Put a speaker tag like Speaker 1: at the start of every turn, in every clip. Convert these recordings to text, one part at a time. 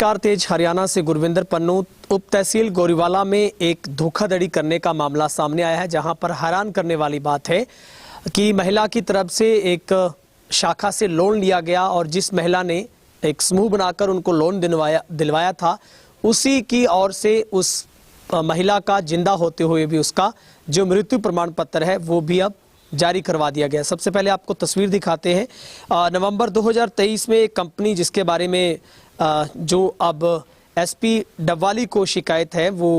Speaker 1: नमस्कार। तेज हरियाणा से गुरविंदर पन्नू। उप तहसील गोरीवाला में एक धोखाधड़ी करने का मामला सामने आया है, जहां पर हैरान करने वाली बात है कि महिला की तरफ से एक शाखा से लोन लिया गया और जिस महिला ने एक समूह बनाकर उनको लोन दिलवाया था, उसी की ओर से उस महिला का जिंदा होते हुए भी उसका जो मृत्यु प्रमाण पत्र है वो भी अब जारी करवा दिया गया। सबसे पहले आपको तस्वीर दिखाते हैं। नवंबर 2023 में एक कंपनी जिसके बारे में जो अब एसपी डबवाली को शिकायत है वो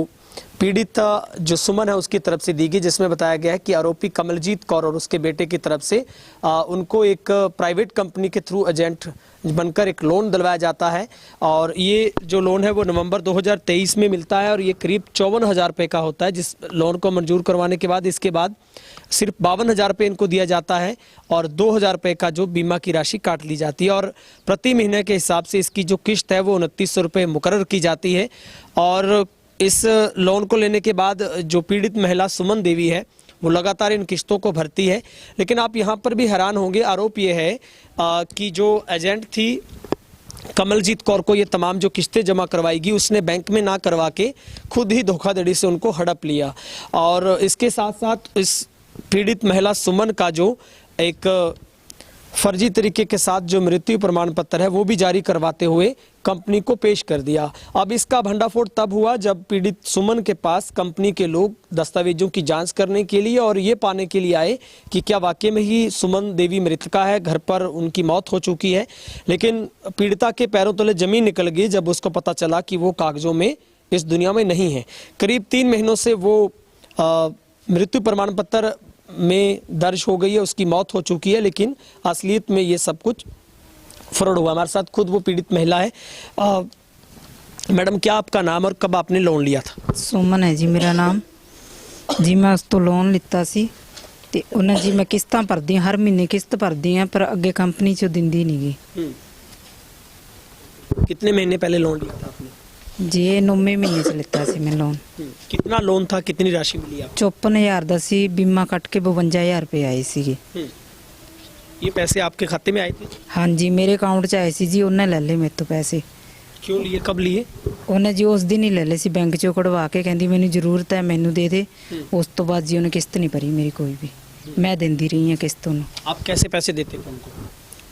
Speaker 1: पीड़ित जो सुमन है उसकी तरफ से दी गई, जिसमें बताया गया है कि आरोपी कमलजीत कौर और उसके बेटे की तरफ से उनको एक प्राइवेट कंपनी के थ्रू एजेंट बनकर एक लोन दिलवाया जाता है और ये जो लोन है वो नवंबर 2023 में मिलता है और ये करीब 54,000 रुपये का होता है। जिस लोन को मंजूर करवाने के बाद इसके बाद सिर्फ 52,000 रुपये इनको दिया जाता है और 2,000 रुपये का जो बीमा की राशि काट ली जाती है और प्रति महीने के हिसाब से इसकी जो किस्त है वो 2900 रुपये मुकर्रर की जाती है। और इस लोन को लेने के बाद जो पीड़ित महिला सुमन देवी है वो लगातार इन किस्तों को भरती है। लेकिन आप यहाँ पर भी हैरान होंगे, आरोप ये है कि जो एजेंट थी कमलजीत कौर को ये तमाम जो किस्तें जमा करवाएगी उसने बैंक में ना करवा के खुद ही धोखाधड़ी से उनको हड़प लिया। और इसके साथ साथ इस पीड़ित महिला सुमन का जो एक फर्जी तरीके के साथ जो मृत्यु प्रमाण पत्र है वो भी जारी करवाते हुए कंपनी को पेश कर दिया। अब इसका भंडाफोड़ तब हुआ जब पीड़ित सुमन के पास कंपनी के लोग दस्तावेजों की जांच करने के लिए और ये पाने के लिए आए कि क्या वाकई में ही सुमन देवी मृतका है, घर पर उनकी मौत हो चुकी है। लेकिन पीड़िता के पैरों तले जमीन निकल गई जब उसको पता चला कि वो कागजों में इस दुनिया में नहीं है। करीब 3 महीनों से वो मृत्यु प्रमाण पत्र में दर्ज हो गई है, उसकी मौत हो चुकी है, लेकिन असलियत में ये सब कुछ फ्रॉड हुआ। हमारे साथ खुद वो पीड़ित महिला है। मैडम, क्या आपका नाम और कब आपने लोन लिया था?
Speaker 2: सुमन है जी मेरा नाम जी। मैं उस तो लोन लिता सी ते उन्हें जी मैं किस्तां भरदी हर महीने किस्त भरदी हाँ, पर अगे कंपनी चो दिंदी नहीं गई।
Speaker 1: कितने महीने पहले लोन लिया था आपने?
Speaker 2: जी ये 9वें महीने से लिता सी मैं लोन।
Speaker 1: कितना लोन था, कितनी राशि मिली आपको?
Speaker 2: 54,000 दा सी, बीमा कट के 52,000 रुपये आए सी।
Speaker 1: ये पैसे आपके खाते में आए थे?
Speaker 2: हाँ जी, मेरे अकाउंट च आए सी जी। उन्हें ले ले मेरे तो पैसे।
Speaker 1: क्यों लिए, कब लिए?
Speaker 2: उन्हें जी उस दिन ही ले ले सी बैंक चो कढ़वा के, कहती मैनू जरूरत है मैनू दे दे। उस तो बाद जी उन्हें किस्त नहीं भरी मेरी कोई भी, मैं देंदी रही हाँ किस्त उन्हें।
Speaker 1: आप कैसे पैसे देते थे उनको?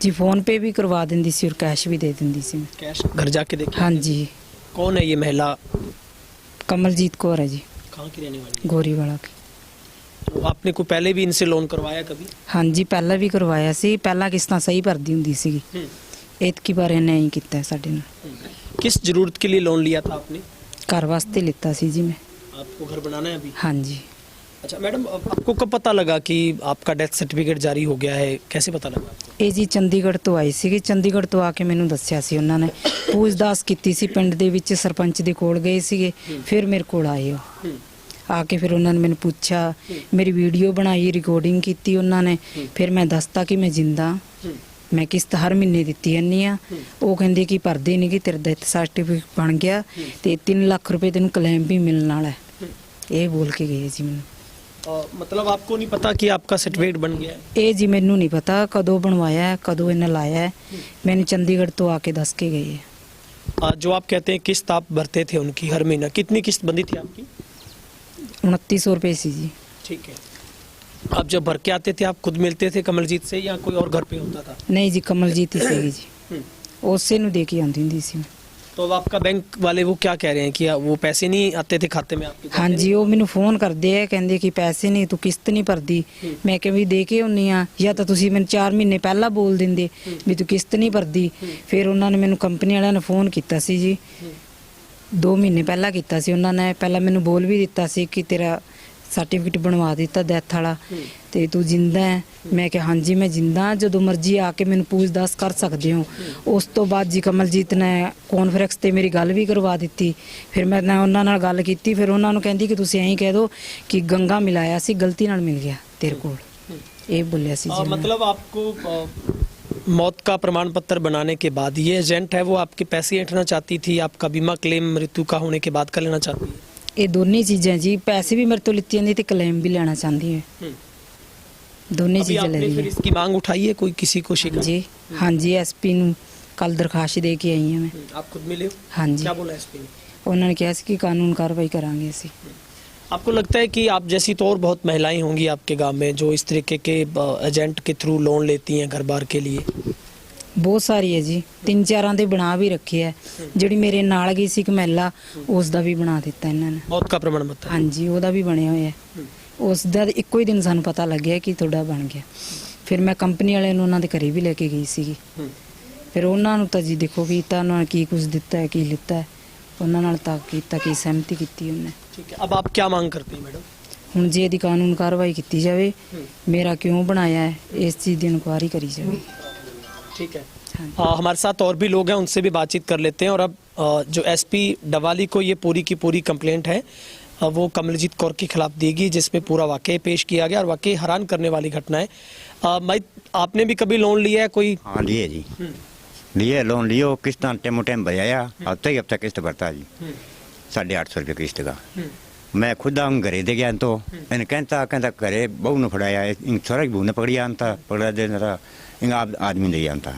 Speaker 2: जी फोन पे भी करवा देंदी सी और कैश भी दे देंदी सी।
Speaker 1: कैश घर जाके देखे?
Speaker 2: हाँ जी।
Speaker 1: कौन है ये महिला?
Speaker 2: कमलजीत कौर है जी।
Speaker 1: कहाँ की रहने वाली?
Speaker 2: गोरीवाला की।
Speaker 1: तो आपने को पहले भी इनसे लोन करवाया कभी?
Speaker 2: हाँ जी, पहला भी करवाया सी। पहला किस्तां सही भरदी हुंदी सी। एतकी बार इन्हें नहीं किया साडे नाल।
Speaker 1: किस जरूरत के लिए लोन लिया था आपने?
Speaker 2: घर वास्ते लिता सी जी मैं।
Speaker 1: आपको घर बनाना है अभी?
Speaker 2: हाँ जी।
Speaker 1: अच्छा मैडम, आपको कब पता लगा कि आपका डेथ सर्टिफिकेट जारी हो गया है, कैसे पता लगा?
Speaker 2: ये जी चंडीगढ़ तो आई सी। चंडीगढ़ तो आके मैनू दस्सिया सी उन्होंने। पूछताछ की सी, पिंड दे विच सरपंच दे कोल गए सीगे, फिर मेरे कोल आए हो आके। फिर उन्होंने मैंने पूछा, मेरी वीडियो बनाई, रिकॉर्डिंग की उन्होंने। फिर मैं दसता कि मैं जिंदा, मैं किस्त हर महीने दिती रहनी हाँ। वो कहते कि भरदे नहीं कि तेरा डेथ सर्टिफिकेट बन गया तो 3 लाख रुपये तेन क्लेम भी मिलने वाला है, ये बोल के गए जी मैनू।
Speaker 1: मतलब आपको नहीं पता कि आपका सर्टिफिकेट बन गया है?
Speaker 2: ये जी मैनू नहीं पता कदों बनवाया है, कदों इन्हें लाया है। मैंने चंडीगढ़ तो आके दस के गए है।
Speaker 1: जो आप कहते हैं किस्त आप भरते थे उनकी हर महीना, कितनी किस्त बंदी थी आपकी?
Speaker 2: 2900 रुपये सी जी।
Speaker 1: ठीक है। आप जब भर के आते थे आप खुद मिलते थे कमलजीत से या कोई और घर पे होता था?
Speaker 2: नहीं जी, कमलजीत ही सी जी। उससे नू दे के आती हुंदी सी।
Speaker 1: तो अब आपका बैंक वाले वो क्या कह रहे हैं कि वो पैसे नहीं आते थे खाते में आपके?
Speaker 2: हाँ जी, वो मैनू फोन करते हैं, कहते कि पैसे नहीं, तू किस्त नहीं भरदी। मैं कह भी दे के आनी हाँ, या तो तुसीं मैनू 4 महीने पहला बोल देंदे भी तू किस्त नहीं भरदी। फिर उन्होंने मैनू कंपनी वालियां ने फोन किया सी जी, 2 महीने पहला किया सी उन्होंने। पहला मैनू बोल भी दिता सी कि तेरा सर्टिफिकेट बनवा दिता डेथ वाला ते तू जिंदा है। मैं कहा हाँ जी मैं जिंदा, जो मर्जी आके मैनू पूछताछ कर सकते हो। उस तो बाद जी कमलजीत ने कॉन्फ्रेंस ते मेरी गल भी करवा दी। फिर मैं उन्होंने नाल गल की, फिर उन्होंने कहती कि तुसीं ऐं कह दो कि गंगा मिलाया सी, गलती नाल मिल गया तेरे कोल, ये बोलिया सी जी।
Speaker 1: मतलब आपको मौत का प्रमाण पत्र बनाने के बाद ये एजेंट है वो आपके पैसे ऐंठना चाहती थी, आपका बीमा क्लेम मृत्यु का होने के बाद कर लेना चाहती है?
Speaker 2: ये दोनों चीज़ें जी, पैसे भी मेरे तो लिती जाती ते क्लेम भी लेना चाहती है। दोनों चीज़ें ले रही है।
Speaker 1: फिर इसकी मांग उठाई है कोई किसी को शिकायत?
Speaker 2: जी हाँ जी, एसपी नू ਕੱਲ ਦਰਖਾਸਤ ਦੇ ਕੇ ਆਈ ਹਾਂ ਮੈਂ।
Speaker 1: आप खुद मिले हो?
Speaker 2: ਹਾਂਜੀ
Speaker 1: क्या बोला एसपी ने?
Speaker 2: ਉਹਨਾਂ ਨੇ ਕਿਹਾ ਸੀ ਕਿ ਕਾਨੂੰਨ ਕਾਰਵਾਈ ਕਰਾਂਗੇ ਅਸੀਂ।
Speaker 1: आपको लगता है कि आप जैसी तो और बहुत महिलाएं होंगी आपके गांव में जो इस तरीके के एजेंट के थ्रू लोन लेती हैं घर बार के लिए?
Speaker 2: ਬਹੁਤ ਸਾਰੀ ਹੈ ਜੀ, 3-4 ਦੇ ਬਣਾ ਵੀ ਰੱਖੇ ਹੈ। ਜਿਹੜੀ ਮੇਰੇ ਨਾਲ ਗਈ ਸੀ ਇੱਕ ਮਹਿਲਾ, ਉਸ ਦਾ ਵੀ ਬਣਾ ਦਿੱਤਾ ਇਹਨਾਂ ਨੇ।
Speaker 1: मौत का प्रमाण बता।
Speaker 2: ਹਾਂਜੀ ਉਹਦਾ ਵੀ ਬਣਿਆ ਹੋਇਆ ਹੈ। ਉਸ ਦਾ ਇੱਕੋ ਹੀ ਦਿਨ ਸਾਨੂੰ ਪਤਾ ਲੱਗਿਆ ਕਿ ਤੁਹਾਡਾ ਬਣ ਗਿਆ। ਫਿਰ ਮੈਂ ਕੰਪਨੀ ਵਾਲਿਆਂ ਨੂੰ ਉਹਨਾਂ ਦੇ ਘਰੇ ਵੀ ਲੈ ਕੇ ਗਈ ਸੀਗੀ। ਫਿਰ ਉਹਨਾਂ ਨੂੰ ਤਾਂ ਜੀ ਦੇਖੋ ਵੀ ਤਾਂ ਉਹਨਾਂ ਨੇ ਕੀ ਕੁਝ ਦਿੱਤਾ ਹੈ ਕੀ ਲਿੱਤਾ ਹੈ, ਉਹਨਾਂ ਨਾਲ ਤਾਂ ਕੀਤਾ ਕਿ ਸਹਿਮਤੀ ਕੀਤੀ ਉਹਨੇ।
Speaker 1: ठीक है, अब आप क्या मांग करती हैं मैडम?
Speaker 2: ਹੁਣ ਜੇ ਇਹਦੀ ਕਾਨੂੰਨ ਕਾਰਵਾਈ ਕੀਤੀ ਜਾਵੇ, ਮੇਰਾ ਕਿਉਂ ਬਣਾਇਆ ਹੈ ਇਸ ਚੀਜ਼ ਦੀ ਇਨਕੁਆਇਰੀ ਕਰੀ ਜਾਵੇ।
Speaker 1: ठीक है।
Speaker 2: हाँ।
Speaker 1: हमारे साथ और भी लोग हैं, उनसे भी बातचीत कर लेते हैं। और अब जो एसपी डवाली को ये पूरी की पूरी कंप्लेंट है वो कमलजीत कौर के खिलाफ दी गई, जिसमें पूरा वाकई पेश किया गया और वाकई हैरान करने वाली घटना है। भाई आपने भी कभी लोन लिया है कोई?
Speaker 3: हाँ लिए जी, लिए लोन लियो, किस्त टेमो टाइम भजाया, हफ्ते ही हफ्ता किस्त भरता जी, 850 रुपये किस्त का। मैं खुद आऊँ घरे दे गया तो मैंने कहता घरे बहू ने फड़ाया, छोरा की बहू ने पकड़ी आनता, पकड़ा देना इंग आदमी दे आनता,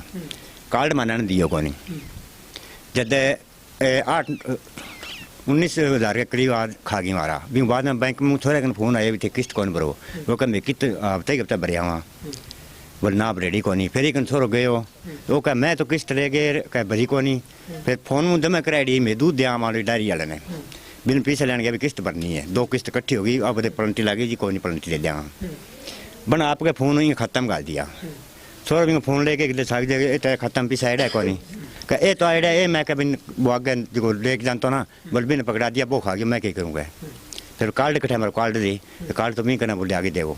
Speaker 3: कार्ड माना ने दियो को नहीं। जब 19,000 के करीब खा गई मारा भी। बाद में बैंक में थोड़ा फोन आया भी थे किस्त कौन भरो, वो कह मैं किस्त हफ्ते ही हफ्ता भरिया वहाँ, बोले ना रेडी को नहीं। फिर एक छोरो गयो वो कह मैं तो किस्त ले गए, कह भरी को नहीं। फिर फोन में दमे कराई दी, मैं दूध दिया हमारी डायरी वाले ने, बिन पैसे लेने गया भी किस्त भरनी है, 2 किस्त इकट्ठी होगी, अब पलंटी लगी जी, कोई नहीं पलंटी ले लिया बना आपके फोन ही खत्म कर दिया। छोरा भी फोन लेके साग दे खत्म पीछा आइडिया को नहीं, कह ए तो आइडिया ए, मैं कभी वो आगे जो लेके जानता ना, बोल भी ने पकड़ा दिया, वो खा गया, मैं क्या करूँगा। फिर कार्ड कटे हमारे कार्ड दी, कार्ड तो मैं करना बोले आगे दे वो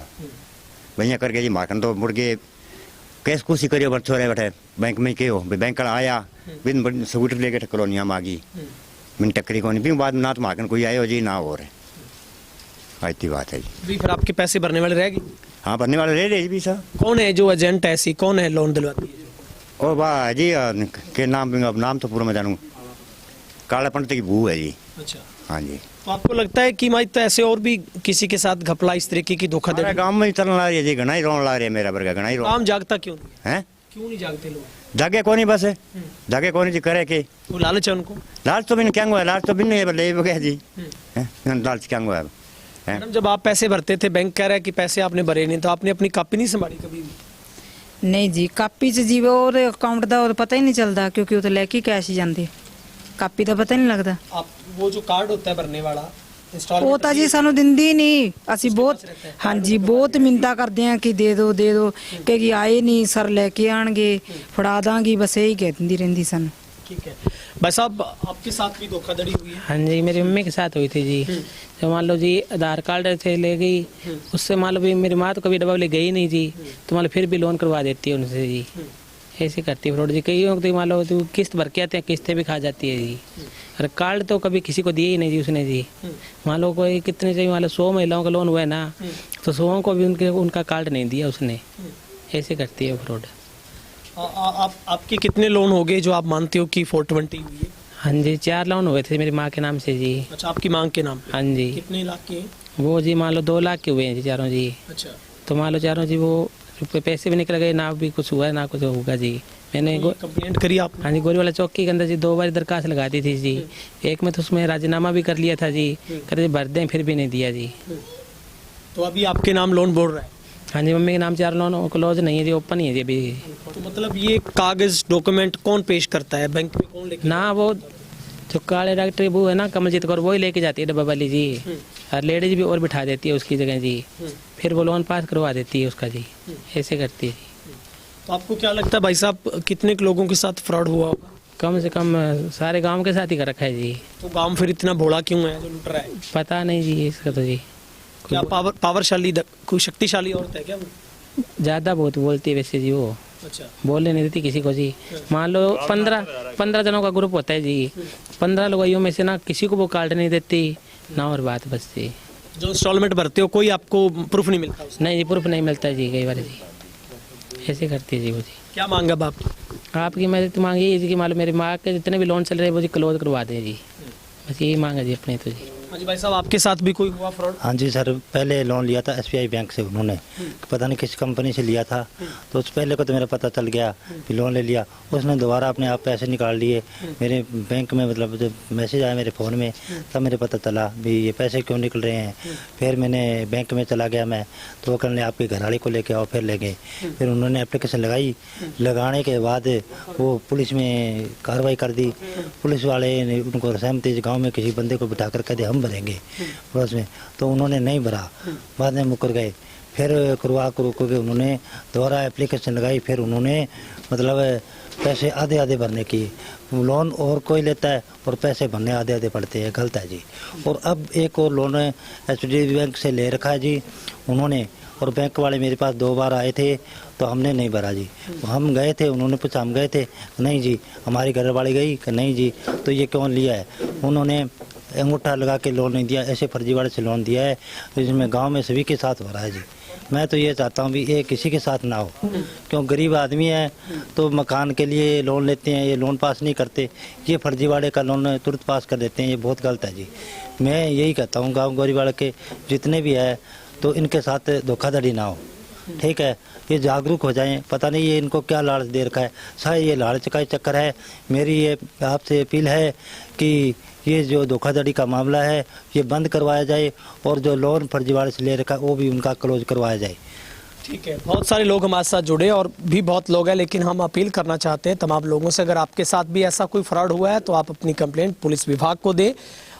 Speaker 3: भैया करके जी मारकन तो मुड़ के कैस कुछ करियो बट छोरे बैठे बैंक में कहो बैंक का आया बिन स्कूटर लेके कॉलोनिया में आ गई, मैंने टक्करी को नहीं भी। बाद में ना तो मारकन कोई आयो जी ना और इतनी बात है जी।
Speaker 1: फिर आपके पैसे भरने वाले रहेगी?
Speaker 3: हाँ भरने वाले रह रहे भी सर।
Speaker 1: कौन है जो एजेंट ऐसी, कौन है लोन दिलवाती है?
Speaker 3: और वाह जी के नाम अब नाम तो पूरा मैं जानूँ, काला पंडित की बहू है जी।
Speaker 1: अच्छा,
Speaker 3: हाँ जी।
Speaker 1: तो आपको लगता है कि माई तो ऐसे और भी किसी के साथ घपला इस तरीके की धोखाधड़ी?
Speaker 3: गाँव में ही चलने ला रही है जी, घना ही रोन ला रही है मेरा वर्गा, घना ही
Speaker 1: काम जागता क्यों नहीं
Speaker 3: है?
Speaker 1: क्यों नहीं जागते लोग?
Speaker 3: जागे कौन ही बस है, जागे कौन जी करे के
Speaker 1: वो लालच है उनको?
Speaker 3: लालच तो बिन क्या हुआ, लालच तो बिन ले गया जी, लालच क्या हुआ है?
Speaker 1: मैडम जब आप पैसे भरते थे, बैंक कह रहा है कि पैसे आपने भरे नहीं, तो आपने अपनी कापी नहीं संभाली कभी भी?
Speaker 2: ਨਹੀਂ ਜੀ, ਕਾਪੀ 'ਚ ਜੀ ਉਹਦੇ ਅਕਾਊਂਟ ਦਾ ਉਹ ਪਤਾ ਹੀ ਨਹੀਂ ਚੱਲਦਾ, ਕਿਉਂਕਿ ਉਹ ਤਾਂ ਲੈ ਕੇ ਕੈਸ਼ ਹੀ ਜਾਂਦੇ, ਕਾਪੀ ਦਾ ਪਤਾ ਨਹੀਂ ਲੱਗਦਾ।
Speaker 1: आप वो जो कार्ड होता है भरने वाला
Speaker 2: ਉਹ
Speaker 1: इंस्टॉलमेंट,
Speaker 2: ਤਾਂ ਜੀ ਸਾਨੂੰ ਦਿੰਦੀ ਨਹੀਂ, ਅਸੀਂ ਬਹੁਤ ਹਾਂਜੀ ਬਹੁਤ ਮਿੰਤਾ ਕਰਦੇ ਹਾਂ ਕਿ ਦੇ ਦਿਓ ਕਿ ਆਏ ਨਹੀਂ ਸਰ ਲੈ ਕੇ ਆਣਗੇ ਫੜਾ ਦਾਂਗੀ, ਬਸ ਇਹੀ ਕਹਿ ਦਿੰਦੀ ਰਹਿੰਦੀ ਸਾਨੂੰ।
Speaker 1: ठीक है। भाई साहब आपके साथ भी धोखाधड़ी हुई है?
Speaker 4: हाँ जी, मेरी मम्मी के साथ हुई थी जी। तो मान लो जी आधार कार्ड से ले गई, उससे मान लो भी मेरी माँ तो कभी डब्बा ले गई नहीं जी, तो मान लो फिर भी लोन करवा देती है उनसे जी, ऐसे करती है फ्रॉड जी। कई लोग तो मान लो तो किस्त भर के आते हैं, किस्तें भी खा जाती है जी। और कार्ड तो कभी किसी को दिए ही नहीं जी उसने जी। मान लो कोई कितने चाहिए, मान लो 100 महिलाओं का लोन हुआ है ना, तो 100 को भी उनका कार्ड नहीं दिया उसने, ऐसे करती है फ्रॉड।
Speaker 1: आपके कितने लोन हो गए जो आप मानते हो कि 420 हुई है?
Speaker 4: हाँ जी, 4 लोन हुए थे मेरी माँ के नाम से जी।
Speaker 1: अच्छा, आपकी मांग के नाम पे?
Speaker 4: हाँ जी,
Speaker 1: कितने लाख के हैं?
Speaker 4: वो जी मान लो 2 लाख के हुए हैं जी चारों जी।
Speaker 1: अच्छा,
Speaker 4: तो मान लो चारों जी वो पैसे भी निकल गए, ना भी कुछ हुआ ना कुछ होगा जी। मैंने
Speaker 1: कंप्लेंट करी आपने?
Speaker 4: हाँ जी, गोरीवाला चौकी के अंदर जी 2 बार दरखास्त लगा दी थी जी। एक में तो उसमें राजीनामा भी कर लिया था जी, कर भर दें, फिर भी नहीं दिया जी।
Speaker 1: तो अभी आपके नाम लोन बोल रहा है?
Speaker 4: हाँ जी, मम्मी के नाम 4 लोन क्लोज नहीं है जी, ओपन ही है जी अभी।
Speaker 1: तो मतलब ये कागज डॉक्यूमेंट कौन पेश करता है, बैंक में कौन लेके?
Speaker 4: ना वो जो काले डॉक्टर वो है ना कमलजीत कौर, वही लेके जाती है डब्बा वाली जी, और लेडीज भी और बिठा देती है उसकी जगह जी, फिर वो लोन पास करवा देती है उसका जी, ऐसे करती है जी।
Speaker 1: तो आपको क्या लगता है भाई साहब कितने लोगों के साथ फ्रॉड हुआ होगा?
Speaker 4: कम से कम सारे गांव के साथ ही कर रखा है जी।
Speaker 1: तो गांव फिर इतना भोला क्यों है जो लूट रहा है?
Speaker 4: पता नहीं जी इसका तो जी।
Speaker 1: क्या पावरशाली कोई शक्तिशाली औरत है क्या वो?
Speaker 4: ज़्यादा बहुत बोलती है वैसे जी, वो
Speaker 1: अच्छा,
Speaker 4: बोलने नहीं देती किसी को जी। मान लो 15 जनों का ग्रुप होता है जी, 15 लोगों में से ना किसी को वो कार्ड नहीं देती ना, और बात बस जी।
Speaker 1: जो इंस्टॉलमेंट भरते हो कोई आपको प्रूफ नहीं मिलता उसमें?
Speaker 4: नहीं जी, प्रूफ नहीं मिलता जी कई बार जी, ऐसे करती है जी वो जी।
Speaker 1: क्या मांगा बाप?
Speaker 4: आपकी मदद मांगी है जी कि मान लो मेरी माँ के जितने भी लोन चल रहे हैं वो जी क्लोज करवा दें जी, बस यही मांगा जी अपने तो जी।
Speaker 1: हाँ जी भाई साहब, आपके साथ भी कोई हुआ फ्रॉड?
Speaker 5: हाँ जी सर, पहले लोन लिया था एसबीआई बैंक से उन्होंने, पता नहीं किस कंपनी से लिया था। तो उस पहले को तो मेरा पता चल गया कि लोन ले लिया, उसने दोबारा अपने आप पैसे निकाल लिए मेरे बैंक में, मतलब जब मैसेज आया मेरे फ़ोन में तब मेरे पता चला भी ये पैसे क्यों निकल रहे हैं। फिर मैंने बैंक में चला गया मैं, तो वो कहने आपके घरवाले को लेके आओ, फिर ले गए। फिर उन्होंने एप्लीकेशन लगाई, लगाने के बाद वो पुलिस में कार्रवाई कर दी। पुलिस वाले ने उनको सहमति गाँव में किसी बंदे को बिठा कर कह दिया हम भरेंगे पड़ोस में, तो उन्होंने नहीं भरा, बाद में मुकर गए। फिर करवा के उन्होंने दोबारा एप्लीकेशन लगाई, फिर उन्होंने मतलब पैसे आधे आधे भरने की, लोन और कोई लेता है और पैसे भरने आधे आधे पड़ते हैं, गलत है जी। और अब एक और लोन एचडीएफसी बैंक से ले रखा है जी उन्होंने, और बैंक वाले मेरे पास 2 बार आए थे तो हमने नहीं भरा जी। हम गए थे, उन्होंने पूछा, हम गए थे, नहीं जी। हमारी घर वाली गई कि नहीं जी, तो ये क्यों लिया है? उन्होंने अंगूठा लगा के लोन नहीं दिया, ऐसे फर्जीवाड़े से लोन दिया है, जिसमें गांव में सभी के साथ हो रहा है जी। मैं तो ये चाहता हूँ भी ये किसी के साथ ना हो, क्यों गरीब आदमी है तो मकान के लिए लोन लेते हैं, ये लोन पास नहीं करते, ये फर्जीवाड़े का लोन तुरंत पास कर देते हैं, ये बहुत गलत है जी। मैं यही कहता हूँ गाँव गरीबाड़ा के जितने भी है तो इनके साथ धोखाधड़ी ना हो, ठीक है। ये जागरूक हो जाएं, पता नहीं ये इनको क्या लालच दे रखा है, शायद ये लालच का ही चक्कर है। मेरी ये आपसे अपील है कि ये जो धोखाधड़ी का मामला है ये बंद करवाया जाए, और जो लोन फर्जीवाड़े से ले रखा है वो भी उनका क्लोज करवाया जाए।
Speaker 1: ठीक है, बहुत सारे लोग हमारे साथ जुड़े और भी बहुत लोग हैं, लेकिन हम अपील करना चाहते हैं तमाम लोगों से, अगर आपके साथ भी ऐसा कोई फ्रॉड हुआ है तो आप अपनी कंप्लेंट पुलिस विभाग को दें।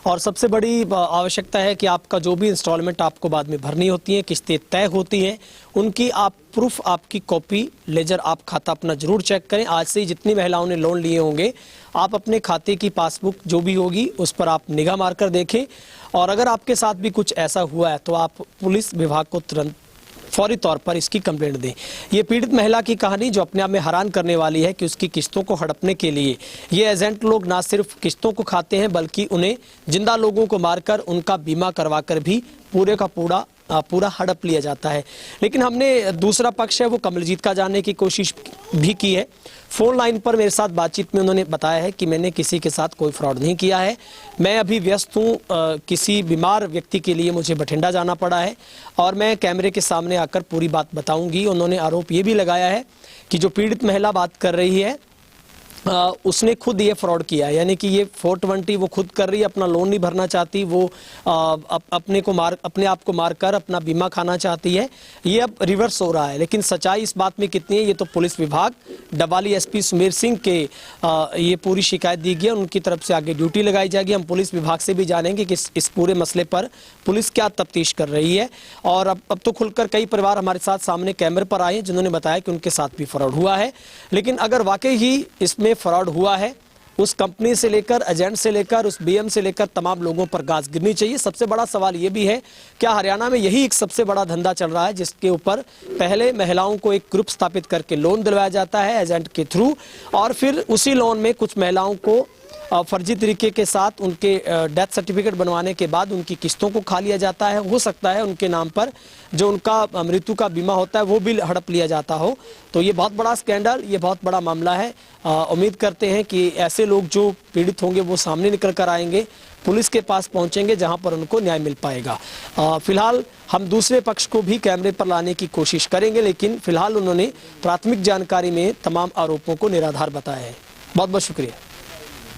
Speaker 1: और सबसे बड़ी आवश्यकता है कि आपका जो भी इंस्टॉलमेंट आपको बाद में भरनी होती है, किस्तें तय होती हैं, उनकी आप प्रूफ, आपकी कॉपी, लेजर, आप खाता अपना जरूर चेक करें। आज से ही जितनी महिलाओं ने लोन लिए होंगे, आप अपने खाते की पासबुक जो भी होगी उस पर आप निगाह मारकर देखें। और अगर आपके साथ भी कुछ ऐसा हुआ है तो आप पुलिस विभाग को तुरंत फौरी तौर पर इसकी कंप्लेंट दें। ये पीड़ित महिला की कहानी जो अपने आप में हैरान करने वाली है कि उसकी किस्तों को हड़पने के लिए ये एजेंट लोग ना सिर्फ किस्तों को खाते हैं, बल्कि उन्हें जिंदा लोगों को मारकर उनका बीमा करवाकर भी पूरे का पूरा हड़प लिया जाता है। लेकिन हमने दूसरा पक्ष है वो कमलजीत का जानने की कोशिश भी की है। फोन लाइन पर मेरे साथ बातचीत में उन्होंने बताया है कि मैंने किसी के साथ कोई फ्रॉड नहीं किया है, मैं अभी व्यस्त हूँ, किसी बीमार व्यक्ति के लिए मुझे बठिंडा जाना पड़ा है और मैं कैमरे के सामने आकर पूरी बात बताऊंगी। उन्होंने आरोप ये भी लगाया है कि जो पीड़ित महिला बात कर रही है उसने खुद ये फ्रॉड किया है, यानी कि ये 420 वो खुद कर रही है, अपना लोन नहीं भरना चाहती, वो अपने आप को मारकर अपना बीमा खाना चाहती है। ये अब रिवर्स हो रहा है, लेकिन सच्चाई इस बात में कितनी है ये तो पुलिस विभाग, डबवाली एसपी सुमेर सिंह के ये पूरी शिकायत दी गई है, उनकी तरफ से आगे ड्यूटी लगाई जाएगी। हम पुलिस विभाग से भी जानेंगे कि इस पूरे मसले पर पुलिस क्या तफ्तीश कर रही है। और अब तो खुलकर कई परिवार हमारे साथ सामने कैमरे पर आए हैं जिन्होंने बताया कि उनके साथ भी फ्रॉड हुआ है। लेकिन अगर वाकई ही इसमें फ्रॉड हुआ है, उस कंपनी से लेकर, एजेंट से लेकर, उस बीएम से लेकर तमाम लोगों पर गाज गिरनी चाहिए। सबसे बड़ा सवाल ये भी है, क्या हरियाणा में यही एक सबसे बड़ा धंधा चल रहा है जिसके ऊपर पहले महिलाओं को एक ग्रुप स्थापित करके लोन दिलवाया जाता है एजेंट के थ्रू, और फिर उसी लोन में कुछ महिलाओं को फर्जी तरीके के साथ उनके डेथ सर्टिफिकेट बनवाने के बाद उनकी किस्तों को खा लिया जाता है। हो सकता है उनके नाम पर जो उनका मृत्यु का बीमा होता है वो भी हड़प लिया जाता हो। तो ये बहुत बड़ा स्कैंडल, ये बहुत बड़ा मामला है। उम्मीद करते हैं कि ऐसे लोग जो पीड़ित होंगे वो सामने निकल कर आएंगे, पुलिस के पास पहुंचेंगे जहां पर उनको न्याय मिल पाएगा। फिलहाल हम दूसरे पक्ष को भी कैमरे पर लाने की कोशिश करेंगे, लेकिन फिलहाल उन्होंने प्राथमिक जानकारी में तमाम आरोपों को निराधार बताया है। बहुत बहुत शुक्रिया।